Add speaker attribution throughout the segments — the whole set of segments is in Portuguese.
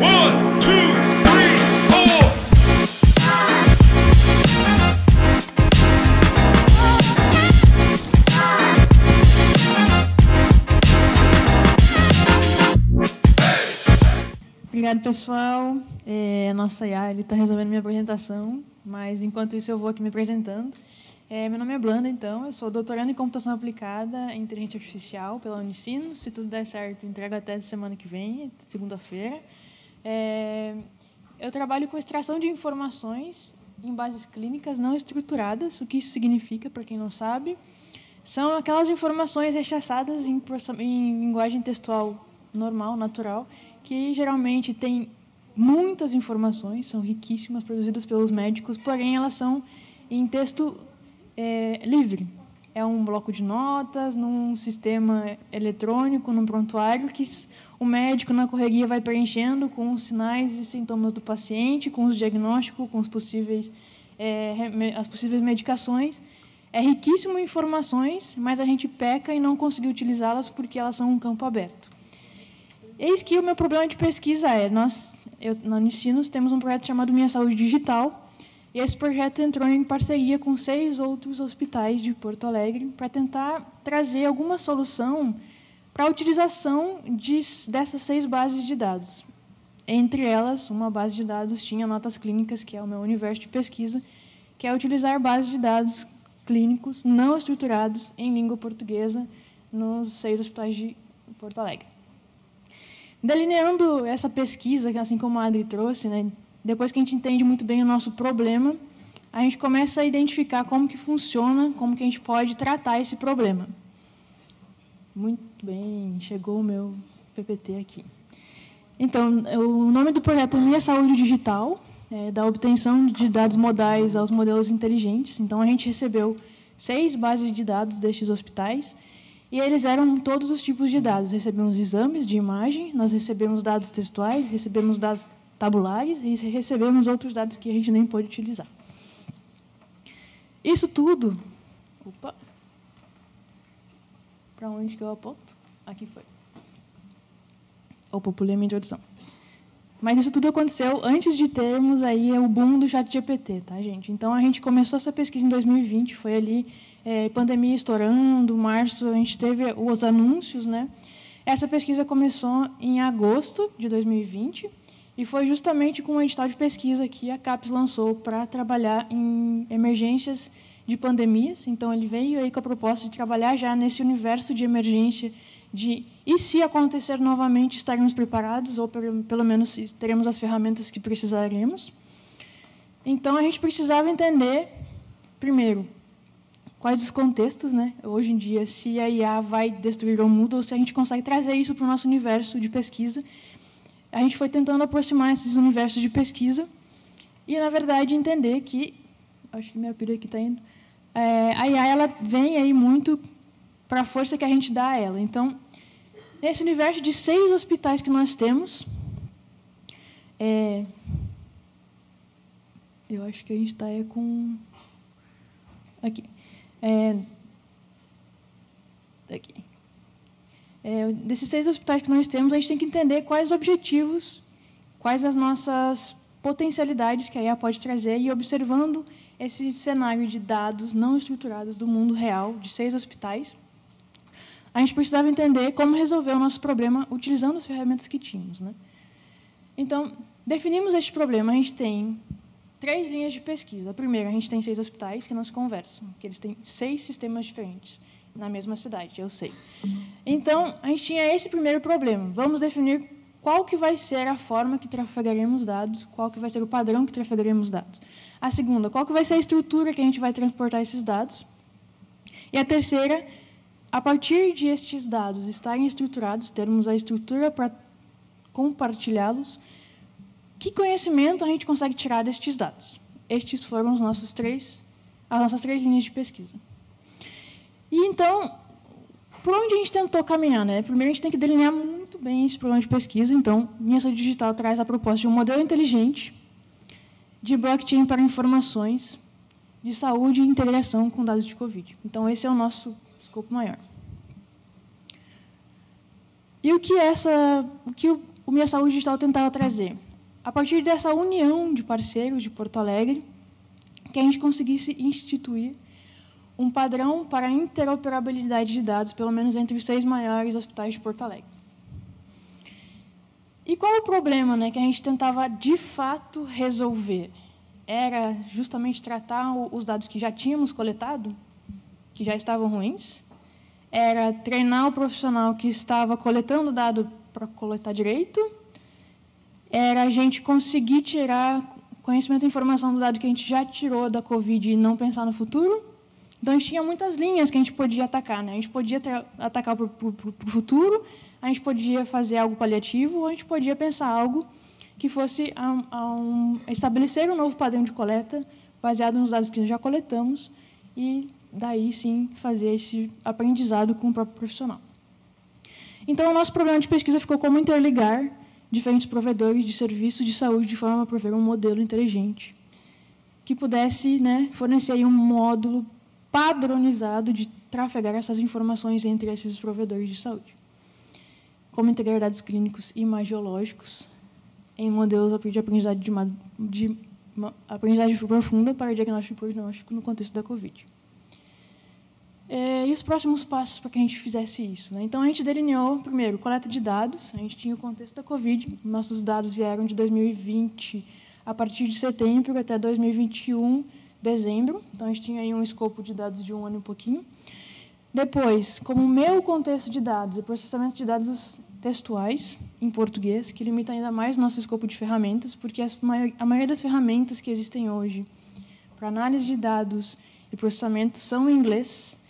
Speaker 1: One, two, three, four.
Speaker 2: Obrigado, pessoal. A nossa IA está resolvendo minha apresentação, mas, enquanto isso, eu vou aqui me apresentando. Meu nome é Blanda, então, eu sou doutorando em Computação Aplicada em Inteligência Artificial pela Unicinos. Se tudo der certo, entrego a tese semana que vem, segunda-feira. Eu trabalho com extração de informações em bases clínicas não estruturadas. O que isso significa, para quem não sabe? São aquelas informações rechaçadas em linguagem textual normal, natural, que geralmente tem muitas informações, são riquíssimas, produzidas pelos médicos, porém elas são em texto livre. É um bloco de notas, num sistema eletrônico, num prontuário, que o médico, na correria, vai preenchendo com os sinais e sintomas do paciente, com os diagnósticos, com as possíveis medicações. É riquíssimo em informações, mas a gente peca em não conseguir utilizá-las porque elas são um campo aberto. Eis que o meu problema de pesquisa na Unicinos, temos um projeto chamado Minha Saúde Digital, e esse projeto entrou em parceria com 6 outros hospitais de Porto Alegre para tentar trazer alguma solução para a utilização dessas 6 bases de dados. Entre elas, uma base de dados tinha notas clínicas, que é o meu universo de pesquisa, que é utilizar bases de dados clínicos não estruturados em língua portuguesa nos 6 hospitais de Porto Alegre. Delineando essa pesquisa, assim como a Adri trouxe, né, depois que a gente entende muito bem o nosso problema, a gente começa a identificar como que funciona, como que a gente pode tratar esse problema. Muito bem, chegou o meu PPT aqui. Então, o nome do projeto é Minha Saúde Digital, da obtenção de dados modais aos modelos inteligentes. Então, a gente recebeu 6 bases de dados destes hospitais, e eles eram todos os tipos de dados. Recebemos exames de imagem, nós recebemos dados textuais, recebemos dados tabulares e recebemos outros dados que a gente nem pôde utilizar. Isso tudo... Opa! Para onde que eu aponto? Aqui foi. Opa, pulei a minha introdução. Mas isso tudo aconteceu antes de termos aí o boom do ChatGPT, tá, gente? Então, a gente começou essa pesquisa em 2020, foi ali, pandemia estourando, março, a gente teve os anúncios, né? Essa pesquisa começou em agosto de 2020 e foi justamente com o edital de pesquisa que a CAPES lançou para trabalhar em emergências de pandemias. Então, ele veio aí com a proposta de trabalhar já nesse universo de emergência e se acontecer novamente, estaremos preparados, ou pelo menos teremos as ferramentas que precisaremos. Então, a gente precisava entender, primeiro, quais os contextos, né? Hoje em dia, se a IA vai destruir o mundo, ou se a gente consegue trazer isso para o nosso universo de pesquisa. A gente foi tentando aproximar esses universos de pesquisa e, na verdade, entender que... Acho que minha pilha aqui está indo. A IA ela vem aí muito para a força que a gente dá a ela. Então, nesse universo de 6 hospitais que nós temos, eu acho que a gente está com... Aqui. Aqui. Desses 6 hospitais que nós temos, a gente tem que entender quais os objetivos, quais as nossas potencialidades que a IA pode trazer, e observando esse cenário de dados não estruturados do mundo real, de 6 hospitais, a gente precisava entender como resolver o nosso problema utilizando as ferramentas que tínhamos, né? Então, definimos este problema. A gente tem 3 linhas de pesquisa. A primeira, a gente tem 6 hospitais que não se conversam, que eles têm 6 sistemas diferentes na mesma cidade, eu sei. Então, a gente tinha esse primeiro problema. Vamos definir qual que vai ser a forma que trafegaremos dados, qual que vai ser o padrão que trafegaremos dados. A segunda, qual que vai ser a estrutura que a gente vai transportar esses dados. E a terceira, a partir de estes dados estarem estruturados, termos a estrutura para compartilhá-los, que conhecimento a gente consegue tirar destes dados? Estes foram as nossas 3 linhas de pesquisa. E, então, por onde a gente tentou caminhar, né? Primeiro, a gente tem que delinear muito bem esse problema de pesquisa. Então, Minha Saúde Digital traz a proposta de um modelo inteligente de blockchain para informações de saúde e integração com dados de Covid. Então, esse é o nosso escopo maior. E o que o Minha Saúde Digital tentava trazer? A partir dessa união de parceiros de Porto Alegre, que a gente conseguisse instituir um padrão para a interoperabilidade de dados, pelo menos entre os 6 maiores hospitais de Porto Alegre. E qual o problema, né, que a gente tentava, de fato, resolver? Era justamente tratar os dados que já tínhamos coletado, que já estavam ruins? Era treinar o profissional que estava coletando dado para coletar direito? Era a gente conseguir tirar conhecimento e informação do dado que a gente já tirou da Covid e não pensar no futuro? Então, a gente tinha muitas linhas que a gente podia atacar, né? A gente podia atacar para o futuro, a gente podia fazer algo paliativo, ou a gente podia pensar algo que fosse estabelecer um novo padrão de coleta baseado nos dados que já coletamos e, daí, sim, fazer esse aprendizado com o próprio profissional. Então, o nosso programa de pesquisa ficou como interligar diferentes provedores de serviços de saúde de forma a prover um modelo inteligente que pudesse, né, fornecer aí um módulo padronizado de trafegar essas informações entre esses provedores de saúde, como integrar dados clínicos e imagiológicos em modelos de aprendizagem aprendizagem profunda para diagnóstico e prognóstico no contexto da Covid. E os próximos passos para que a gente fizesse isso, né? Então, a gente delineou, primeiro, coleta de dados. A gente tinha o contexto da Covid. Nossos dados vieram de 2020, a partir de setembro até 2021, dezembro. Então, a gente tinha aí um escopo de dados de 1 ano e um pouquinho. Depois, como meu contexto de dados e processamento de dados textuais em português, que limita ainda mais nosso escopo de ferramentas, porque a maioria das ferramentas que existem hoje para análise de dados e processamento são em inglês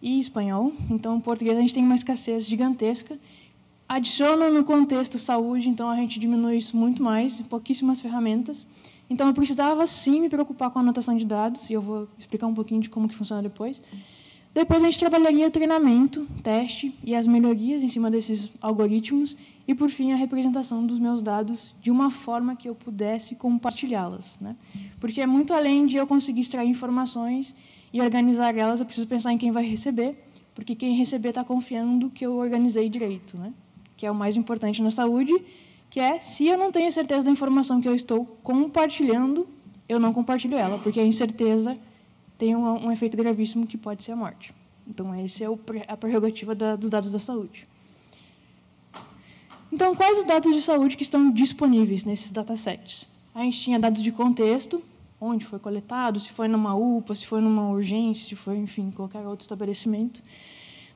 Speaker 2: e espanhol. Então, em português, a gente tem uma escassez gigantesca. Adiciona no contexto saúde, então a gente diminui isso muito mais, pouquíssimas ferramentas. Então, eu precisava, sim, me preocupar com a anotação de dados, e eu vou explicar um pouquinho de como que funciona depois. Depois, a gente trabalharia o treinamento, teste e as melhorias em cima desses algoritmos, e, por fim, a representação dos meus dados de uma forma que eu pudesse compartilhá-las, né? Porque é muito além de eu conseguir extrair informações e organizar elas, eu preciso pensar em quem vai receber, porque quem receber está confiando que eu organizei direito, né? Que é o mais importante na saúde, que é, se eu não tenho certeza da informação que eu estou compartilhando, eu não compartilho ela, porque a incerteza tem um efeito gravíssimo que pode ser a morte. Então, essa é a prerrogativa dos dados da saúde. Então, quais os dados de saúde que estão disponíveis nesses datasets? A gente tinha dados de contexto, onde foi coletado, se foi numa UPA, se foi numa urgência, se foi, enfim, qualquer outro estabelecimento.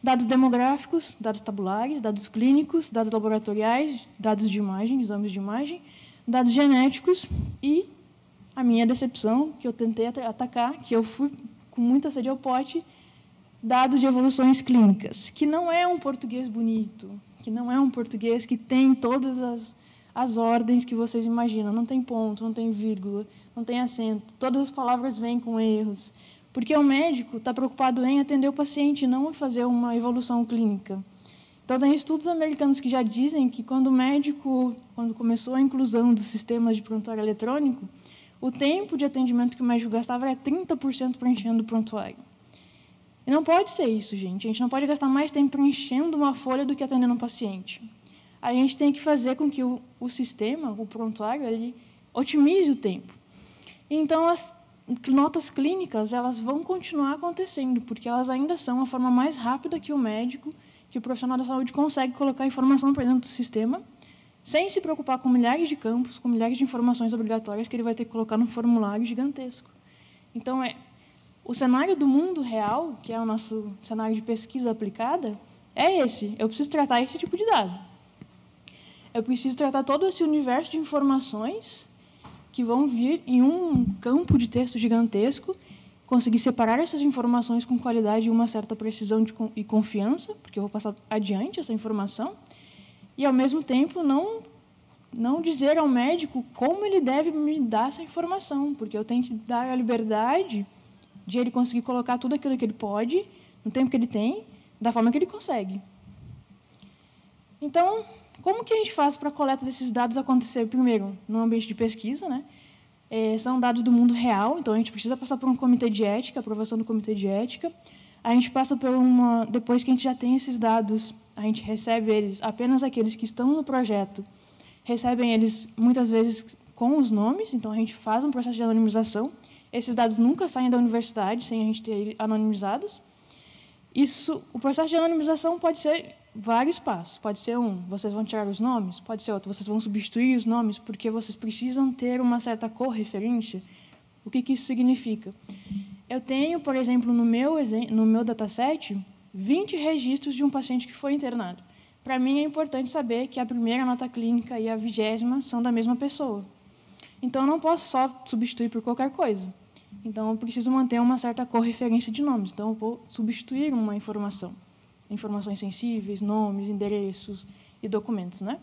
Speaker 2: Dados demográficos, dados tabulares, dados clínicos, dados laboratoriais, dados de imagem, exames de imagem, dados genéticos e a minha decepção, que eu tentei atacar, que eu fui com muita sede ao pote, dados de evoluções clínicas, que não é um português bonito, que não é um português que tem todas as ordens que vocês imaginam. Não tem ponto, não tem vírgula, não tem acento. Todas as palavras vêm com erros. Porque o médico está preocupado em atender o paciente, não em fazer uma evolução clínica. Então, tem estudos americanos que já dizem que quando começou a inclusão dos sistemas de prontuário eletrônico, o tempo de atendimento que o médico gastava era 30% preenchendo o prontuário. E não pode ser isso, gente. A gente não pode gastar mais tempo preenchendo uma folha do que atendendo um paciente. A gente tem que fazer com que o sistema, o prontuário, ele otimize o tempo. Então, as notas clínicas, elas vão continuar acontecendo, porque elas ainda são a forma mais rápida que o médico, que o profissional da saúde consegue colocar informação para dentro do sistema, sem se preocupar com milhares de campos, com milhares de informações obrigatórias que ele vai ter que colocar num formulário gigantesco. Então, o cenário do mundo real, que é o nosso cenário de pesquisa aplicada, é esse. Eu preciso tratar esse tipo de dado. Eu preciso tratar todo esse universo de informações que vão vir em um campo de texto gigantesco, conseguir separar essas informações com qualidade e uma certa precisão e confiança, porque eu vou passar adiante essa informação, e, ao mesmo tempo, não dizer ao médico como ele deve me dar essa informação, porque eu tenho que dar a liberdade de ele conseguir colocar tudo aquilo que ele pode, no tempo que ele tem, da forma que ele consegue. Então, como que a gente faz para a coleta desses dados acontecer, primeiro, no ambiente de pesquisa, né? São dados do mundo real, então a gente precisa passar por um comitê de ética, aprovação do comitê de ética. A gente passa por depois que a gente já tem esses dados, a gente recebe eles, apenas aqueles que estão no projeto, recebem eles, muitas vezes, com os nomes, então a gente faz um processo de anonimização. Esses dados nunca saem da universidade sem a gente ter eles anonimizados. O processo de anonimização pode ser vários passos. Pode ser vocês vão tirar os nomes, pode ser outro, vocês vão substituir os nomes, porque vocês precisam ter uma certa correferência. O que isso significa? Eu tenho, por exemplo, no meu dataset, 20 registros de um paciente que foi internado. Para mim, é importante saber que a primeira nota clínica e a 20ª são da mesma pessoa. Então, eu não posso só substituir por qualquer coisa. Então, eu preciso manter uma certa correferência de nomes. Então, eu vou substituir uma informação. Informações sensíveis, nomes, endereços e documentos, né?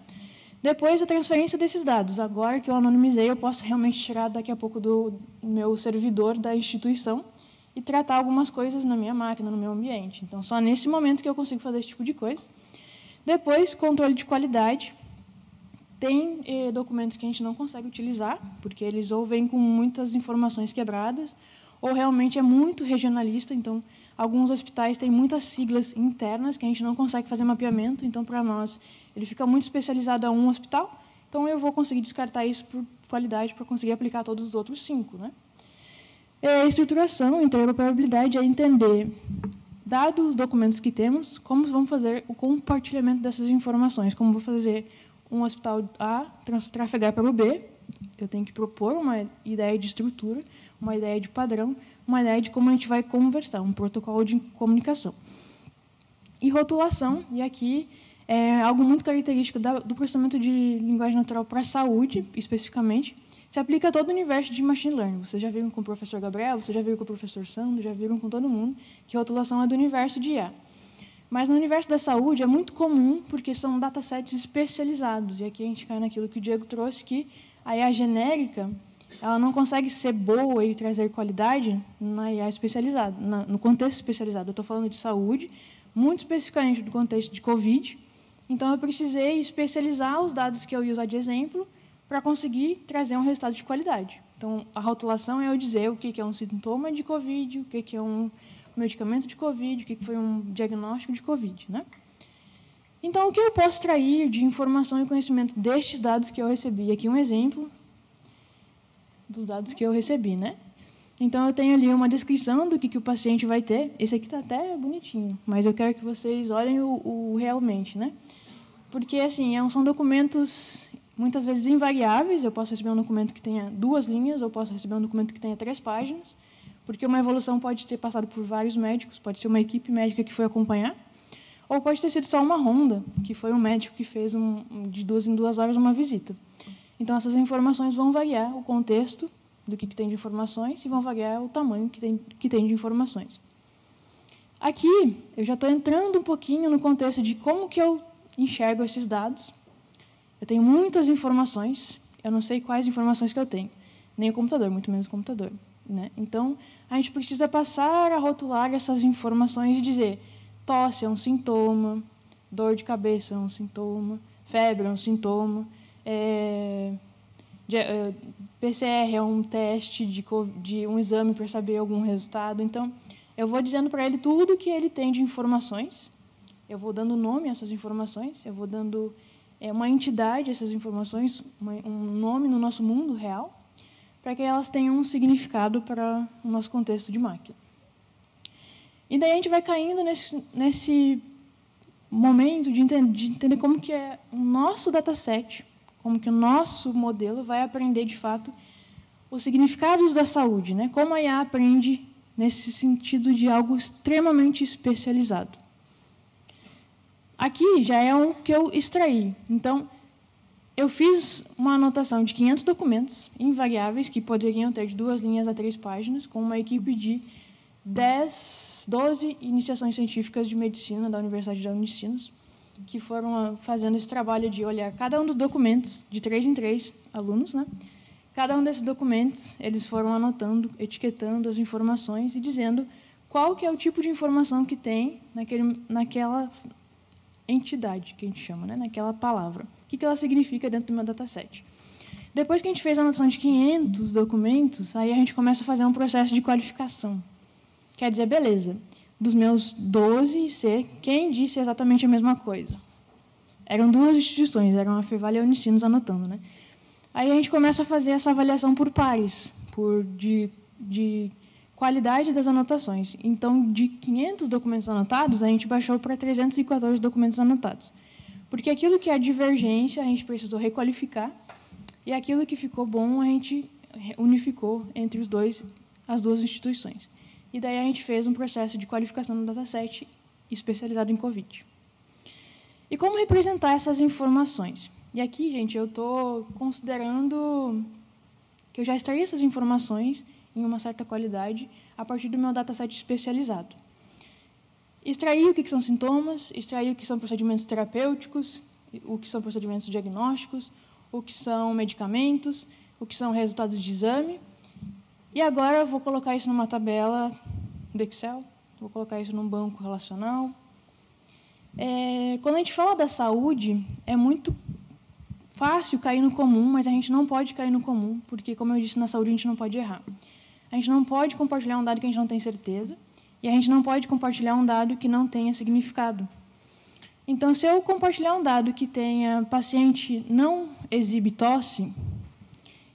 Speaker 2: Depois, a transferência desses dados. Agora que eu anonimizei, eu posso realmente tirar daqui a pouco do meu servidor da instituição e tratar algumas coisas na minha máquina, no meu ambiente. Então, só nesse momento que eu consigo fazer esse tipo de coisa. Depois, controle de qualidade. Tem documentos que a gente não consegue utilizar, porque eles ou vêm com muitas informações quebradas, ou realmente é muito regionalista. Então, alguns hospitais têm muitas siglas internas que a gente não consegue fazer mapeamento. Então, para nós, ele fica muito especializado a um hospital. Então, eu vou conseguir descartar isso por qualidade para conseguir aplicar todos os outros 5. Né? Estruturação, interoperabilidade é entender, dados os documentos que temos, como vamos fazer o compartilhamento dessas informações, como vou fazer um hospital A trafegar para o B. Eu tenho que propor uma ideia de estrutura, uma ideia de padrão, uma ideia de como a gente vai conversar, um protocolo de comunicação. E rotulação, e aqui é algo muito característico do processamento de linguagem natural para a saúde, especificamente, se aplica a todo o universo de machine learning. Vocês já viram com o professor Gabriel, vocês já viram com o professor Sandro, já viram com todo mundo, que rotulação é do universo de IA. Mas no universo da saúde é muito comum, porque são datasets especializados. E aqui a gente cai naquilo que o Diego trouxe, que a IA genérica ela não consegue ser boa e trazer qualidade na IA especializada, no contexto especializado. Eu estou falando de saúde, muito especificamente do contexto de COVID. Então, eu precisei especializar os dados que eu ia usar de exemplo para conseguir trazer um resultado de qualidade. Então, a rotulação é eu dizer o que é um sintoma de COVID, o que é um medicamento de COVID, o que foi um diagnóstico de COVID. Né? Então, o que eu posso extrair de informação e conhecimento destes dados que eu recebi? Aqui um exemplo dos dados que eu recebi. Né? Então, eu tenho ali uma descrição do que o paciente vai ter. Esse aqui está até bonitinho, mas eu quero que vocês olhem o realmente. Né? Porque, assim, são documentos, muitas vezes, invariáveis. Eu posso receber um documento que tenha 2 linhas, ou posso receber um documento que tenha 3 páginas, porque uma evolução pode ter passado por vários médicos, pode ser uma equipe médica que foi acompanhar, ou pode ter sido só uma ronda, que foi um médico que fez de 2 em 2 horas uma visita. Então, essas informações vão variar o contexto do que tem de informações e vão variar o tamanho que tem de informações. Aqui, eu já estou entrando um pouquinho no contexto de como que eu enxergo esses dados. Eu tenho muitas informações, eu não sei quais informações que eu tenho, nem o computador, muito menos o computador. Né? Então, a gente precisa passar a rotular essas informações e dizer tosse é um sintoma, dor de cabeça é um sintoma, febre é um sintoma, PCR é um teste de um exame para saber algum resultado. Então, eu vou dizendo para ele tudo que ele tem de informações, eu vou dando nome a essas informações, eu vou dando uma entidade a essas informações, um nome no nosso mundo real, para que elas tenham um significado para o nosso contexto de máquina. E daí a gente vai caindo nesse momento de entender como que é o nosso dataset, como que o nosso modelo vai aprender, de fato, os significados da saúde, né? Como a IA aprende nesse sentido de algo extremamente especializado. Aqui já é o que eu extraí. Então, eu fiz uma anotação de 500 documentos invariáveis, que poderiam ter de 2 linhas a 3 páginas, com uma equipe de 12 iniciações científicas de medicina da Universidade de Unicinos, que foram fazendo esse trabalho de olhar cada um dos documentos, de 3 em 3 alunos, né? Cada um desses documentos, eles foram anotando, etiquetando as informações e dizendo qual que é o tipo de informação que tem naquela entidade, que a gente chama, né? Naquela palavra. O que ela significa dentro do meu dataset. Depois que a gente fez a anotação de 500 documentos, aí a gente começa a fazer um processo de qualificação. Quer dizer, beleza, dos meus 12 IC, quem disse exatamente a mesma coisa? Eram 2 instituições, eram a Fevale e a Unicinos anotando, né? Aí a gente começa a fazer essa avaliação por pares, de qualidade das anotações. Então, de 500 documentos anotados, a gente baixou para 314 documentos anotados. Porque aquilo que é divergência, a gente precisou requalificar, e aquilo que ficou bom, a gente unificou entre as 2 instituições. E daí a gente fez um processo de qualificação do dataset especializado em COVID. E como representar essas informações? E aqui, gente, eu estou considerando que eu já extraí essas informações em uma certa qualidade a partir do meu dataset especializado. Extrair o que são sintomas, extrair o que são procedimentos terapêuticos, o que são procedimentos diagnósticos, o que são medicamentos, o que são resultados de exame. E agora eu vou colocar isso numa tabela do Excel, vou colocar isso num banco relacional. Quando a gente fala da saúde, é muito fácil cair no comum, mas a gente não pode cair no comum, porque, como eu disse, na saúde a gente não pode errar. A gente não pode compartilhar um dado que a gente não tem certeza, e a gente não pode compartilhar um dado que não tenha significado. Então, se eu compartilhar um dado que tenha paciente não exibe tosse,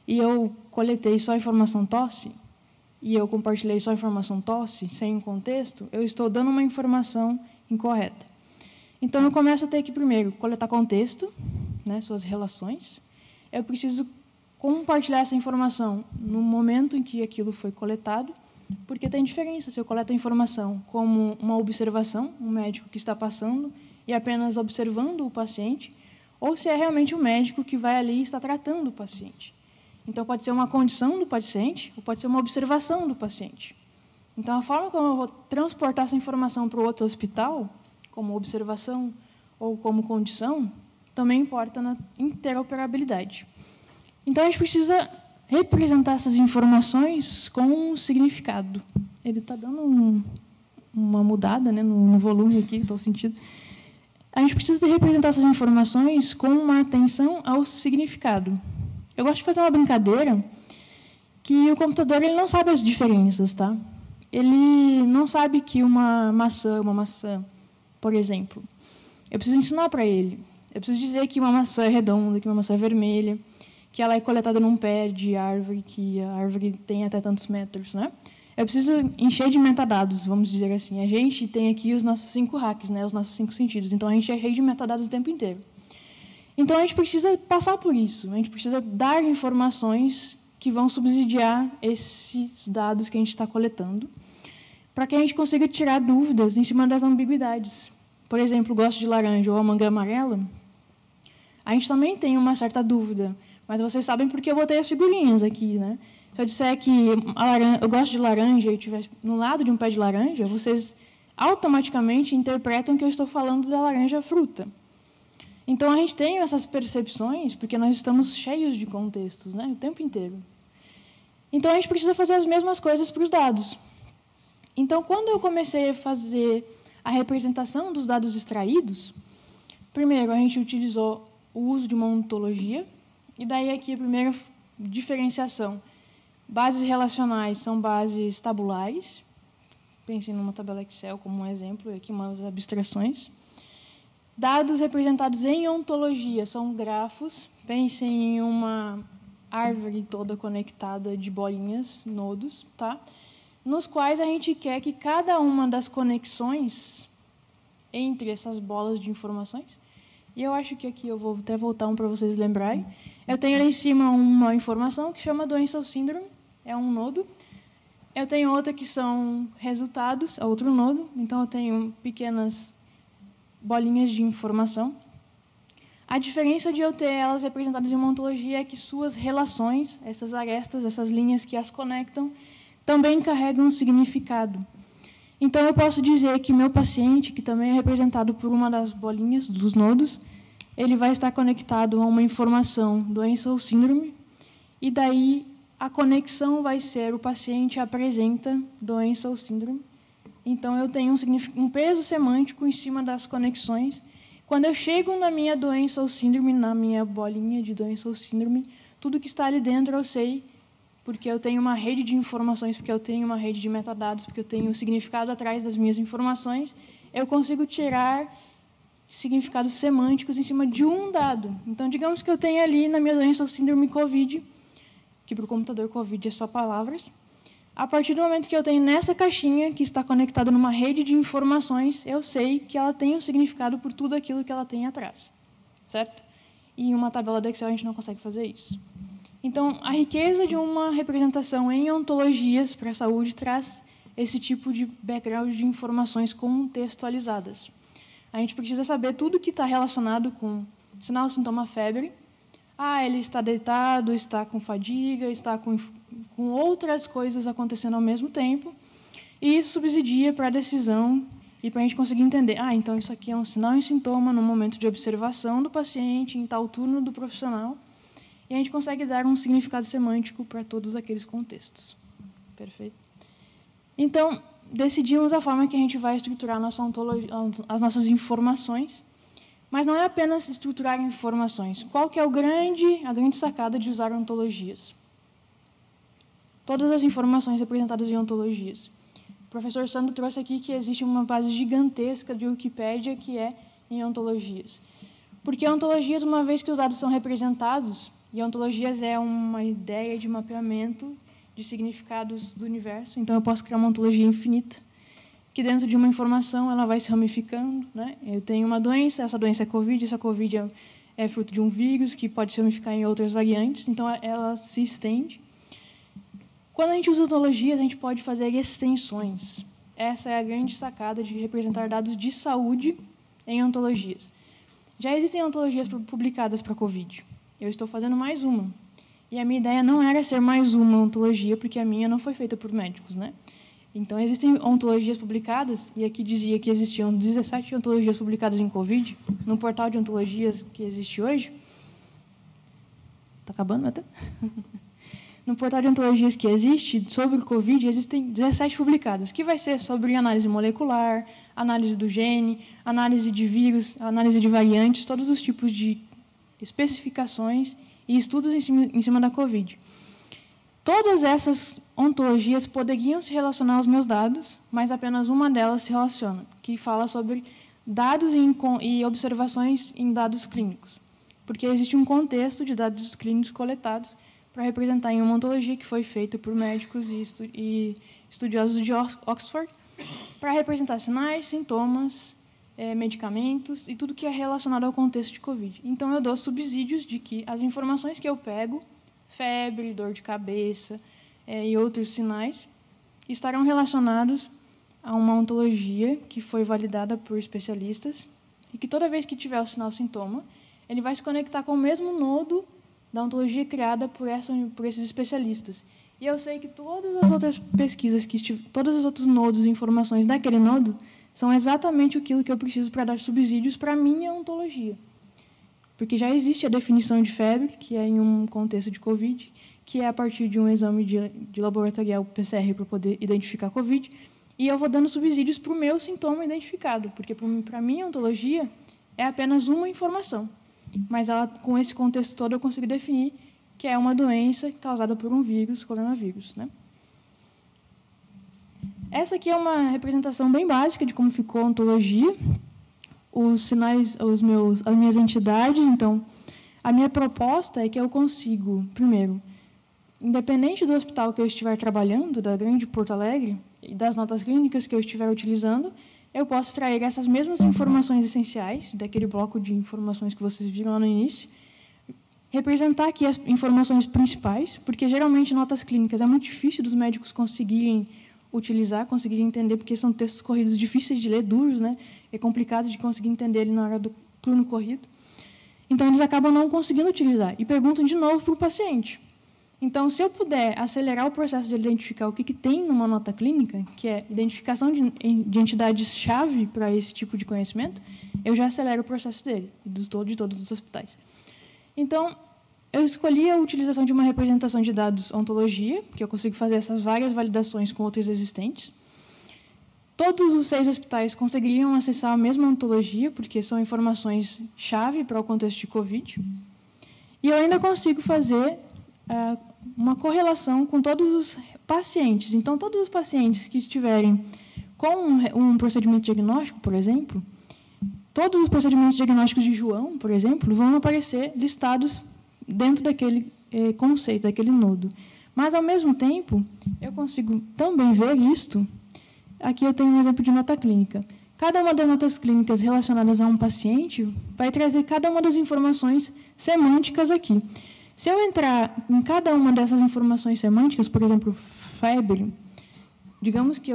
Speaker 2: e eu coletei só a informação tosse, e eu compartilhei só a informação tosse, sem um contexto, eu estou dando uma informação incorreta. Então, eu começo a ter que, primeiro, coletar contexto, né, suas relações. Eu preciso compartilhar essa informação no momento em que aquilo foi coletado, porque tem diferença se eu coleto a informação como uma observação, um médico que está passando e apenas observando o paciente, ou se é realmente um médico que vai ali e está tratando o paciente. Então, pode ser uma condição do paciente, ou pode ser uma observação do paciente. Então, a forma como eu vou transportar essa informação para o outro hospital, como observação ou como condição, também importa na interoperabilidade. Então, a gente precisa representar essas informações com um significado. Ele está dando uma mudada, né, no volume aqui, estou sentindo. A gente precisa representar essas informações com uma atenção ao significado. Eu gosto de fazer uma brincadeira que o computador ele não sabe as diferenças, tá? Ele não sabe que uma maçã, por exemplo, eu preciso ensinar para ele. Eu preciso dizer que uma maçã é redonda, que uma maçã é vermelha, que ela é coletada num pé de árvore, que a árvore tem até tantos metros, né? Eu preciso encher de metadados, vamos dizer assim. A gente tem aqui os nossos 5 hacks, né? Os nossos 5 sentidos. Então, a gente é cheio de metadados o tempo inteiro. Então, a gente precisa passar por isso. A gente precisa dar informações que vão subsidiar esses dados que a gente está coletando, para que a gente consiga tirar dúvidas em cima das ambiguidades. Por exemplo, gosto de laranja ou a manga amarela, a gente também tem uma certa dúvida, mas vocês sabem porque eu botei as figurinhas aqui, né? Se eu disser que eu gosto de laranja e estiver no lado de um pé de laranja, vocês automaticamente interpretam que eu estou falando da laranja fruta. Então, a gente tem essas percepções porque nós estamos cheios de contextos, né, o tempo inteiro. Então, a gente precisa fazer as mesmas coisas para os dados. Então, quando eu comecei a fazer a representação dos dados extraídos, primeiro, a gente utilizou o uso de uma ontologia, e daí aqui a primeira diferenciação. Bases relacionais são bases tabulares. Pensem numa tabela Excel como um exemplo, e aqui umas abstrações. Dados representados em ontologia são grafos. Pensem em uma árvore toda conectada de bolinhas, nodos, tá? Nos quais a gente quer que cada uma das conexões entre essas bolas de informações, e eu acho que aqui eu vou até voltar para vocês lembrarem, eu tenho ali em cima uma informação que chama doença ou síndrome, é um nodo. Eu tenho outra que são resultados, é outro nodo, então eu tenho pequenas bolinhas de informação. A diferença de eu ter elas representadas em uma ontologia é que suas relações, essas arestas, essas linhas que as conectam, também carregam um significado. Então, eu posso dizer que meu paciente, que também é representado por uma das bolinhas, dos nodos, ele vai estar conectado a uma informação, doença ou síndrome, e daí a conexão vai ser o paciente apresenta doença ou síndrome. Então, eu tenho um peso semântico em cima das conexões. Quando eu chego na minha doença ou síndrome, na minha bolinha de doença ou síndrome, tudo que está ali dentro eu sei, porque eu tenho uma rede de informações, porque eu tenho uma rede de metadados, porque eu tenho o significado atrás das minhas informações, eu consigo tirar significados semânticos em cima de um dado. Então, digamos que eu tenho ali na minha doença o síndrome COVID, que para o computador COVID é só palavras. A partir do momento que eu tenho nessa caixinha, que está conectada numa rede de informações, eu sei que ela tem um significado por tudo aquilo que ela tem atrás, certo? E em uma tabela do Excel a gente não consegue fazer isso. Então, a riqueza de uma representação em ontologias para a saúde traz esse tipo de background de informações contextualizadas. A gente precisa saber tudo que está relacionado com sinal, sintoma, febre. Ele está deitado, está com fadiga, está com outras coisas acontecendo ao mesmo tempo. E isso subsidia para a decisão e para a gente conseguir entender. Então isso aqui é um sinal e sintoma no momento de observação do paciente, em tal turno do profissional. E a gente consegue dar um significado semântico para todos aqueles contextos. Perfeito? Então, decidimos a forma que a gente vai estruturar as nossas informações, mas não é apenas estruturar informações. Qual que é a grande sacada de usar ontologias? Todas as informações representadas em ontologias. O professor Sandro trouxe aqui que existe uma base gigantesca de Wikipédia que é em ontologias. Porque ontologias, uma vez que os dados são representados, e ontologias é uma ideia de mapeamento de significados do universo, então eu posso criar uma ontologia infinita, que dentro de uma informação ela vai se ramificando, né? Eu tenho uma doença, essa doença é COVID, essa COVID é fruto de um vírus que pode se ramificar em outras variantes, então ela se estende. Quando a gente usa ontologias, a gente pode fazer extensões. Essa é a grande sacada de representar dados de saúde em ontologias. Já existem ontologias publicadas para COVID. Eu estou fazendo mais uma. E a minha ideia não era ser mais uma ontologia, porque a minha não foi feita por médicos, né? Então, existem ontologias publicadas, e aqui dizia que existiam 17 ontologias publicadas em COVID, no portal de ontologias que existe hoje. Está acabando até? No portal de ontologias que existe sobre o COVID, existem 17 publicadas, que vai ser sobre análise molecular, análise do gene, análise de vírus, análise de variantes, todos os tipos de especificações e estudos em cima da COVID. Todas essas ontologias poderiam se relacionar aos meus dados, mas apenas uma delas se relaciona, que fala sobre dados e observações em dados clínicos, porque existe um contexto de dados clínicos coletados para representar em uma ontologia que foi feita por médicos e estudiosos de Oxford, para representar sinais, sintomas, medicamentos e tudo que é relacionado ao contexto de COVID. Então, eu dou subsídios de que as informações que eu pego, febre, dor de cabeça e outros sinais, estarão relacionados a uma ontologia que foi validada por especialistas e que toda vez que tiver o sinal-sintoma, ele vai se conectar com o mesmo nodo da ontologia criada por esses especialistas. E eu sei que todas as outras pesquisas, todos os outros nodos e informações daquele nodo são exatamente aquilo que eu preciso para dar subsídios para a minha ontologia. Porque já existe a definição de febre, que é em um contexto de COVID, que é a partir de um exame de laboratorial PCR para poder identificar COVID, e eu vou dando subsídios para o meu sintoma identificado, porque para a minha ontologia é apenas uma informação, mas com esse contexto todo eu consigo definir que é uma doença causada por um vírus, coronavírus, né? Essa aqui é uma representação bem básica de como ficou a ontologia. Os sinais, as minhas entidades. Então, a minha proposta é que eu consigo, primeiro, independente do hospital que eu estiver trabalhando, da Grande Porto Alegre, e das notas clínicas que eu estiver utilizando, eu posso extrair essas mesmas informações essenciais, daquele bloco de informações que vocês viram lá no início, representar aqui as informações principais, porque, geralmente, notas clínicas é muito difícil dos médicos conseguirem conseguir entender, porque são textos corridos difíceis de ler, duros, né? É complicado de conseguir entender ele na hora do turno corrido. Então, eles acabam não conseguindo utilizar e perguntam de novo para o paciente. Então, se eu puder acelerar o processo de identificar o que tem numa nota clínica, que é identificação de entidades-chave para esse tipo de conhecimento, eu já acelero o processo dele, de todos os hospitais. Então, eu escolhi a utilização de uma representação de dados ontologia, que eu consigo fazer essas várias validações com outros existentes. Todos os 6 hospitais conseguiriam acessar a mesma ontologia, porque são informações-chave para o contexto de COVID. E eu ainda consigo fazer uma correlação com todos os pacientes. Então, todos os pacientes que estiverem com um procedimento diagnóstico, por exemplo, todos os procedimentos diagnósticos de João, por exemplo, vão aparecer listados dentro daquele conceito, daquele nodo. Mas, ao mesmo tempo, eu consigo também ver isto. Aqui eu tenho um exemplo de nota clínica. Cada uma das notas clínicas relacionadas a um paciente vai trazer cada uma das informações semânticas aqui. Se eu entrar em cada uma dessas informações semânticas, por exemplo, febre, digamos que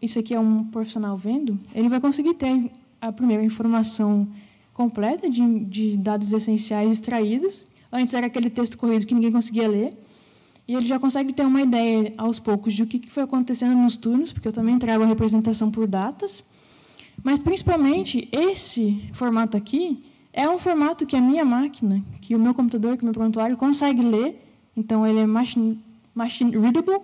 Speaker 2: isso aqui é um profissional vendo, ele vai conseguir ter a primeira informação completa de dados essenciais extraídos. Antes era aquele texto corrido que ninguém conseguia ler. E ele já consegue ter uma ideia, aos poucos, de o que foi acontecendo nos turnos, porque eu também trago a representação por datas. Mas, principalmente, esse formato aqui é um formato que a minha máquina, que o meu computador, que o meu prontuário, consegue ler. Então, ele é machine readable.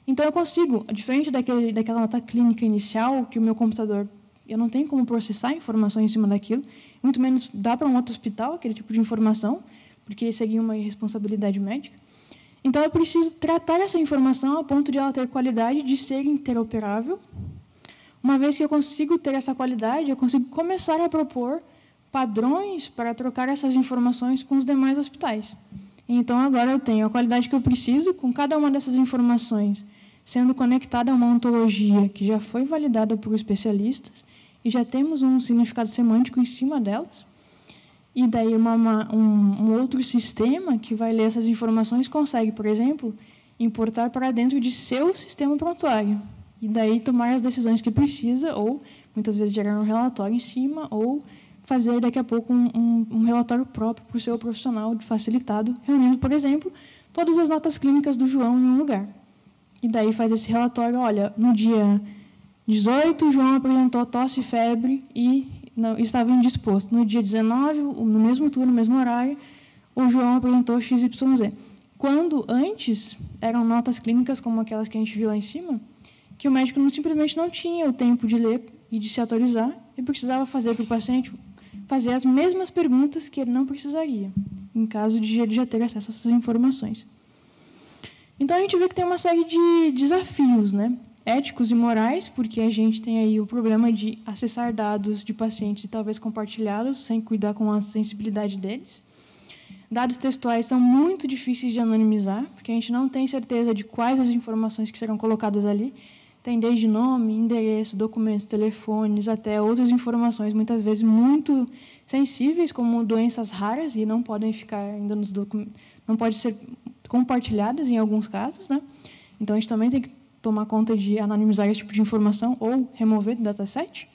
Speaker 2: Então, eu consigo, diferente daquela nota clínica inicial, que o meu computador, eu não tenho como processar informações em cima daquilo, muito menos dá para um outro hospital aquele tipo de informação, porque seria uma irresponsabilidade médica. Então, eu preciso tratar essa informação a ponto de ela ter qualidade de ser interoperável. Uma vez que eu consigo ter essa qualidade, eu consigo começar a propor padrões para trocar essas informações com os demais hospitais. Então, agora eu tenho a qualidade que eu preciso, com cada uma dessas informações sendo conectada a uma ontologia que já foi validada por especialistas, e já temos um significado semântico em cima delas. E daí um outro sistema que vai ler essas informações consegue, por exemplo, importar para dentro de seu sistema prontuário. E daí tomar as decisões que precisa, ou muitas vezes gerar um relatório em cima, ou fazer daqui a pouco um relatório próprio para o seu profissional facilitado, reunindo, por exemplo, todas as notas clínicas do João em um lugar. E daí faz esse relatório, olha, no dia 18, o João apresentou tosse e febre e não, estava indisposto. No dia 19, no mesmo turno, no mesmo horário, o João apresentou XYZ. Quando antes eram notas clínicas como aquelas que a gente viu lá em cima, que o médico simplesmente não tinha o tempo de ler e de se atualizar, e precisava fazer para o paciente fazer as mesmas perguntas que ele não precisaria, em caso de ele já ter acesso a essas informações. Então, a gente vê que tem uma série de desafios, né? Éticos e morais, porque a gente tem aí o problema de acessar dados de pacientes e talvez compartilhá-los sem cuidar com a sensibilidade deles. Dados textuais são muito difíceis de anonimizar, porque a gente não tem certeza de quais as informações que serão colocadas ali. Tem desde nome, endereço, documentos, telefones, até outras informações, muitas vezes muito sensíveis, como doenças raras, e não podem ficar ainda nos documentos, não podem ser compartilhadas em alguns casos, né? Então, a gente também tem que tomar conta de anonimizar esse tipo de informação ou remover do dataset.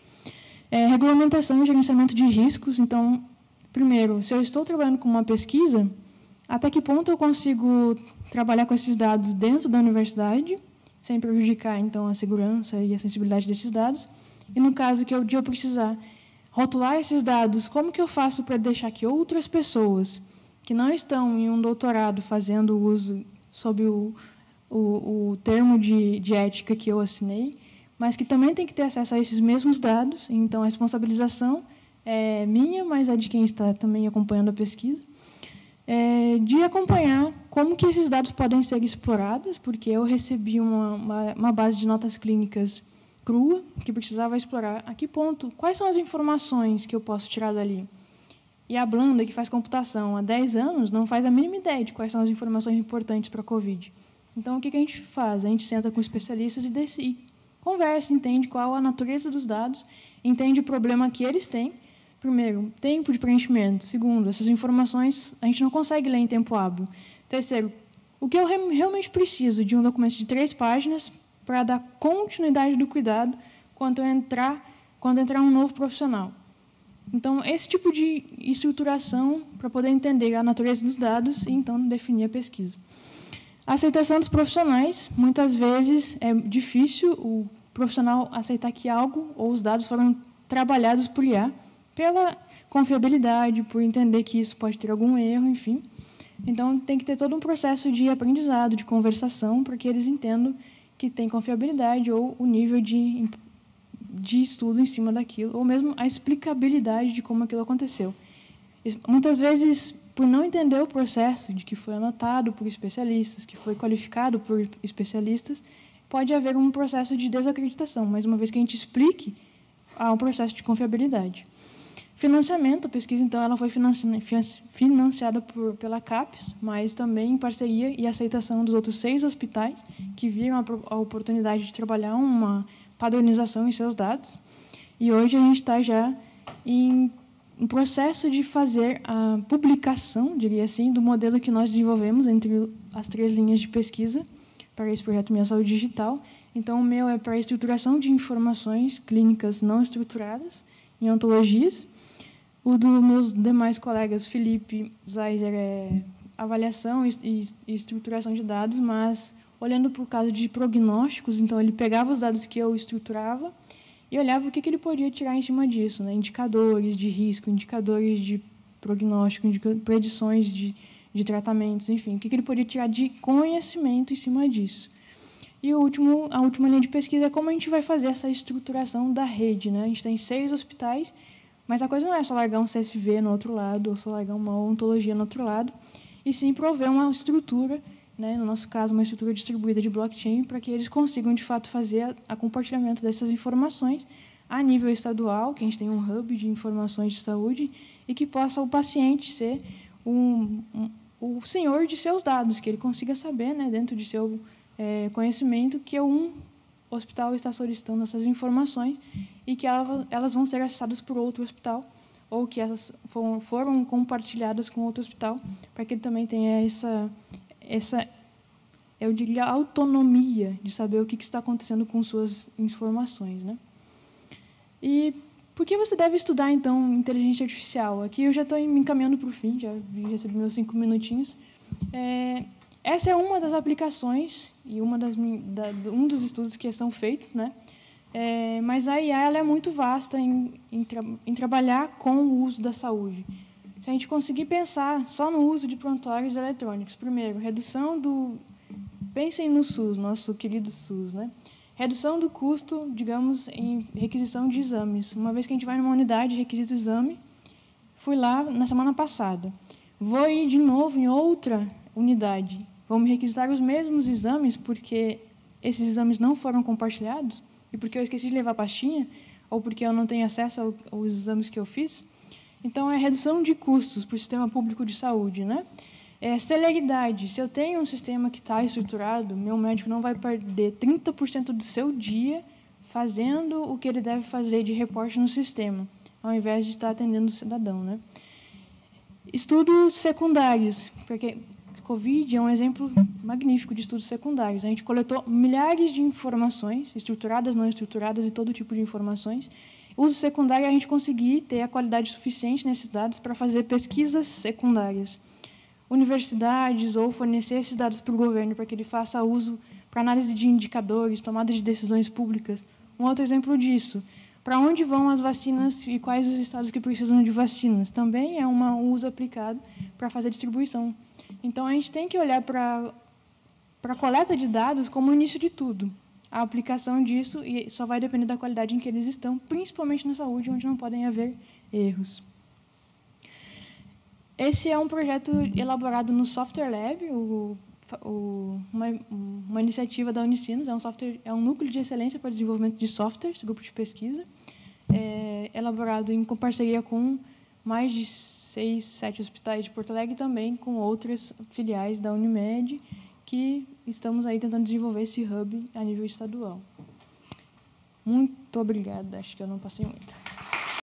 Speaker 2: Regulamentação e gerenciamento de riscos. Então, primeiro, se eu estou trabalhando com uma pesquisa, até que ponto eu consigo trabalhar com esses dados dentro da universidade, sem prejudicar, então, a segurança e a sensibilidade desses dados. E, no caso que eu precisar rotular esses dados, como que eu faço para deixar que outras pessoas que não estão em um doutorado fazendo uso sob o termo de ética que eu assinei, mas que também tem que ter acesso a esses mesmos dados, então a responsabilização é minha, mas é de quem está também acompanhando a pesquisa, de acompanhar como que esses dados podem ser explorados, porque eu recebi uma base de notas clínicas crua, que precisava explorar a que ponto, quais são as informações que eu posso tirar dali. E a Blanda, que faz computação há 10 anos, não faz a mínima ideia de quais são as informações importantes para a COVID. Então, o que a gente faz? A gente senta com especialistas e conversa, entende qual a natureza dos dados, entende o problema que eles têm. Primeiro, tempo de preenchimento. Segundo, essas informações a gente não consegue ler em tempo hábil. Terceiro, o que eu realmente preciso de um documento de 3 páginas para dar continuidade do cuidado quando entrar um novo profissional. Então, esse tipo de estruturação para poder entender a natureza dos dados e, então, definir a pesquisa. A aceitação dos profissionais. Muitas vezes é difícil o profissional aceitar que algo ou os dados foram trabalhados por IA, pela confiabilidade, por entender que isso pode ter algum erro, enfim. Então, tem que ter todo um processo de aprendizado, de conversação, para que eles entendam que tem confiabilidade ou o nível de estudo em cima daquilo, ou mesmo a explicabilidade de como aquilo aconteceu. Muitas vezes, por não entender o processo de que foi anotado por especialistas, que foi qualificado por especialistas, pode haver um processo de desacreditação, mas uma vez que a gente explique, há um processo de confiabilidade. Financiamento, a pesquisa, então, ela foi financiada pela CAPES, mas também em parceria e aceitação dos outros 6 hospitais que viram a oportunidade de trabalhar uma padronização em seus dados. E hoje a gente está já em um processo de fazer a publicação, diria assim, do modelo que nós desenvolvemos entre as 3 linhas de pesquisa para esse projeto Minha Saúde Digital. Então, o meu é para a estruturação de informações clínicas não estruturadas em ontologias. O dos meus demais colegas, Felipe Zeiser, é avaliação e estruturação de dados, mas olhando para o caso de prognósticos, então ele pegava os dados que eu estruturava e olhava o que ele podia tirar em cima disso, né? Indicadores de risco, indicadores de prognóstico, predições de tratamentos, enfim, o que ele podia tirar de conhecimento em cima disso. E a última linha de pesquisa é como a gente vai fazer essa estruturação da rede, né? A gente tem 6 hospitais, mas a coisa não é só largar um CSV no outro lado, ou só largar uma ontologia no outro lado, e sim prover uma estrutura, né, no nosso caso, uma estrutura distribuída de blockchain, para que eles consigam, de fato, fazer a compartilhamento dessas informações a nível estadual, que a gente tem um hub de informações de saúde, e que possa o paciente ser o senhor de seus dados, que ele consiga saber, né, dentro de seu conhecimento, que um hospital está solicitando essas informações e que elas vão ser acessadas por outro hospital, ou que elas foram compartilhadas com outro hospital, para que ele também tenha essa, eu diria, autonomia de saber o que está acontecendo com suas informações, né? E por que você deve estudar, então, inteligência artificial? Aqui eu já estou me encaminhando para o fim, já recebi meus 5 minutinhos. Essa é uma das aplicações e um dos estudos que são feitos, né? Mas a IA ela é muito vasta em trabalhar com o uso da saúde. Se a gente conseguir pensar só no uso de prontuários eletrônicos, primeiro, redução do... Pensem no SUS, nosso querido SUS, né? Redução do custo, digamos, em requisição de exames. Uma vez que a gente vai numa unidade, requisita o exame, fui lá na semana passada. Vou ir de novo em outra unidade. Vão me requisitar os mesmos exames porque esses exames não foram compartilhados e porque eu esqueci de levar a pastinha ou porque eu não tenho acesso aos exames que eu fiz. Então, é redução de custos para o sistema público de saúde, né? Celeridade. Se eu tenho um sistema que está estruturado, meu médico não vai perder 30% do seu dia fazendo o que ele deve fazer de reporte no sistema, ao invés de estar atendendo o cidadão, né? Estudos secundários, porque Covid é um exemplo magnífico de estudos secundários. A gente coletou milhares de informações, estruturadas, não estruturadas, e todo tipo de informações. Uso secundário é a gente conseguir ter a qualidade suficiente nesses dados para fazer pesquisas secundárias. Universidades ou fornecer esses dados para o governo para que ele faça uso para análise de indicadores, tomada de decisões públicas. Um outro exemplo disso, para onde vão as vacinas e quais os estados que precisam de vacinas, também é um uso aplicado para fazer distribuição. Então, a gente tem que olhar para a coleta de dados como o início de tudo. A aplicação disso e só vai depender da qualidade em que eles estão, principalmente na saúde, onde não podem haver erros. Esse é um projeto elaborado no Software Lab, uma iniciativa da Unicinos, é um núcleo de excelência para o desenvolvimento de softwares, grupo de pesquisa, elaborado em parceria com mais de 6, 7 hospitais de Porto Alegre e também com outras filiais da Unimed, que estamos aí tentando desenvolver esse hub a nível estadual. Muito obrigada, acho que eu não passei muito.